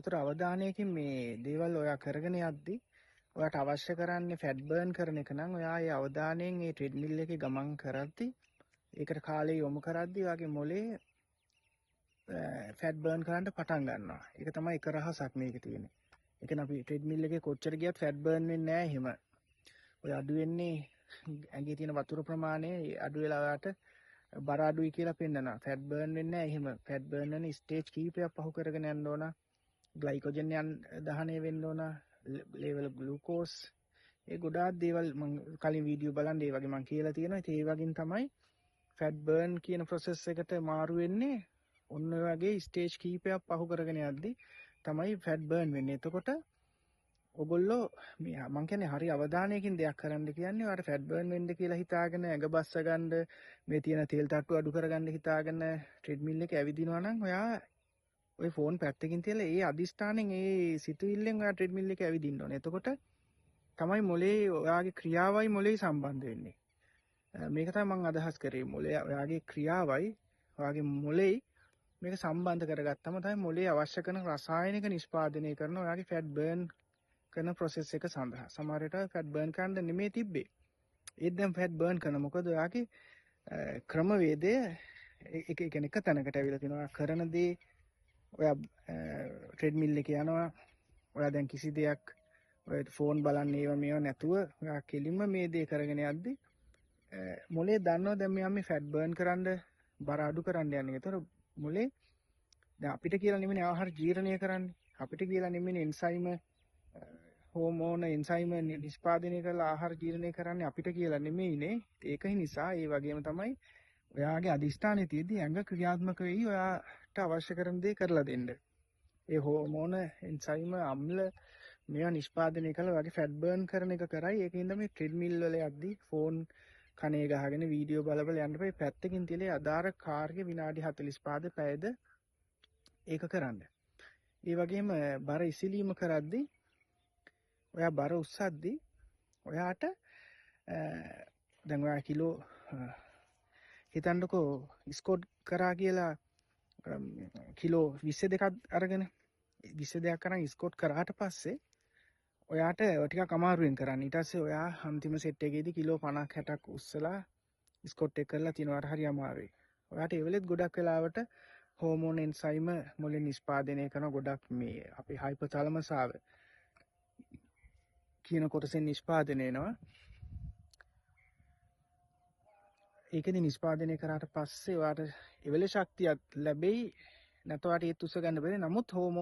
ඒතර අවධානයකින් මේ දේවල් ඔයා කරගෙන යද්දි ඔයාට අවශ්‍ය කරන්නේ ෆැට් බර්න් කරන එක නම් ඔයා ඒ අවධානයෙන් මේ ට්‍රෙඩ්මිල් එකේ ගමන් කරද්දි ඒකට කාලය යොමු කරද්දි ඔයාගේ මොලේ ෆැට් බර්න් කරන්න පටන් ගන්නවා. ඒක තමයි එක රහසක් මේකේ තියෙන්නේ. ඒ කියන්නේ අපි ට්‍රෙඩ්මිල් එකේ කොච්චර ගියත් ෆැට් බර්න් වෙන්නේ නැහැ එහෙම. ඔය අඩු වෙන්නේ ඇඟේ තියෙන වතුර ප්‍රමාණය අඩු වෙලා ඔයාට බර අඩුයි කියලා පෙන්නනවා. ෆැට් බර්න් වෙන්නේ නැහැ එහෙම. ෆැට් බර්න් වෙන ස්ටේජ් කීපයක් පහු කරගෙන යන්න ඕන. ග්ලයිකෝජන් දහනය වෙන්න ඕන. ලෙවල් ග්ලූකෝස් ඒ ගොඩාක් දේවල් මම කලින් වීඩියෝ බලන් ඒ වගේ මම කියලා තියෙනවා. ඉතින් ඒ වගේම තමයි ෆැට් බර්න් කියන ප්‍රොසෙස් එකට මාරු වෙන්නේ. ඔන්න ඔය වගේ ස්ටේජ් කීපයක් පහු කරගෙන යද්දි තමයි ෆැට් බර්න් වෙන්නේ. එතකොට ඔගොල්ලෝ මේ මං කියන්නේ හරි අවධානයකින් දෙයක් කරන්න කියන්නේ ඔයාලට ෆැට් බර්න් වෙන්න කියලා හිතාගෙන ඇඟ බස්ස ගන්න මේ තියෙන තෙල් තට්ටු අඩු කරගන්න හිතාගෙන ට්‍රෙඩ්මිල් එකේ ඇවිදිනවා නම් ඔයා ඔය ෆෝන් පැත්තකින් තියලා ඒ අදිෂ්ඨානෙන් ඒ සිතුවිල්ලෙන් ඔයා ට්‍රෙඩ්මිල් එකේ ඇවිදින්න ඕනේ. එතකොට තමයි මොලේ ඔයාගේ ක්‍රියාවයි මොලේ සම්බන්ධ වෙන්නේ. මේක තමයි මම අදහස් කරේ. මොලේ ඔයාගේ ක්‍රියාවයි ඔයාගේ මොලේ මේක සම්බන්ධ කරගත්තම තමයි මොලේ අවශ්‍ය කරන රසායනික නිෂ්පාදනය කරන ඔයාගේ ෆැට් බර්න් කරන ප්‍රොසෙස් එක සඳහා. සමහර විට ෆැට් බර්න් කරන්න නෙමෙයි තිබ්බේ. ඒත් දැන් ෆැට් බර්න් කරන මොකද ඔයාගේ ක්‍රමවේදය එක තැනකට ඇවිල්ලා තිනවා. කරන දේ ඔයා ට්‍රෙඩ්මිල් එකේ යනවා. ඔයා දැන් කිසි දෙයක් ඔය ෆෝන් බලන්න මේවා නැතුව ඔයා කෙලින්ම මේ දේ කරගෙන යද්දි මොලේ දන්නවා දැන් මේ ෆැට් බර්න් කරන්න බර අඩු කරන්න යන්නේ. ඒතර මොලේ දැන් අපිට කියලා නෙමෙයි ආහාර ජීර්ණය කරන්නේ. අපිට කියලා නෙමෙයි එන්සයිම හෝමෝන එන්සයිම නිෂ්පාදනය කරලා ආහාර ජීර්ණය කරන්නේ අපිට කියලා නෙමෙයිනේ. ඒකයි නිසා ඒ වගේම තමයි ඔයාගේ අදිෂ්ඨානයේ තියෙද්දි ඇඟ ක්‍රියාත්මක වෙයි ඔයාට අවශ්‍ය කරන දේ කරලා දෙන්න. ඒ හෝමෝන එන්සයිම අම්ල මේවා නිෂ්පාදනය කරලා ඔයාගේ ෆැට් බර්න් කරන එක කරයි. ඒකින්ද මේ ට්‍රෙඩ්මිල් වල යද්දි ෆෝන් කනේ ගහගෙන වීඩියෝ බල යන්න බෑ. පැත්තකින් තියලා අදාර කාර්ය විනාඩි 45 පැයද ඒක කරන්න. ඒ වගේම බර ඉසිලීම කරද්දි ඔයා බර උස්සද්දි ඔයාට දැන් ඔයා කිලෝ හිතන්නකෝ ස්කෝට් කරා කියලා කිලෝ 22ක් අරගෙන 22ක් කරන් ස්කෝට් කරාට පස්සේ ඔයාට ටිකක් අමාරුවෙන් කරන්න. ඊට පස්සේ ඔයා අන්තිම සෙට් එකේදී කිලෝ 50ක් 60ක් උස්සලා ස්කෝට් එක කරලා තිනවාට හරි අමාරුයි. ඔයාට ඒ වෙලෙත් ගොඩක් වෙලාවට හෝමෝන එන්සයිම මොලේ නිෂ්පාදනය කරන ගොඩක් මේ අපේ හයිපොතැලමස් ආව කියන කොටසෙන් නිෂ්පාදනය වෙනවා. ඒකෙදි නිෂ්පාදනය කරාට පස්සේ ඔයාට එවල ශක්තියක් ලැබෙයි. නැත්නම් ඔයාට ඒත් උස්ස ගන්න බැරි. නමුත් හෝමෝන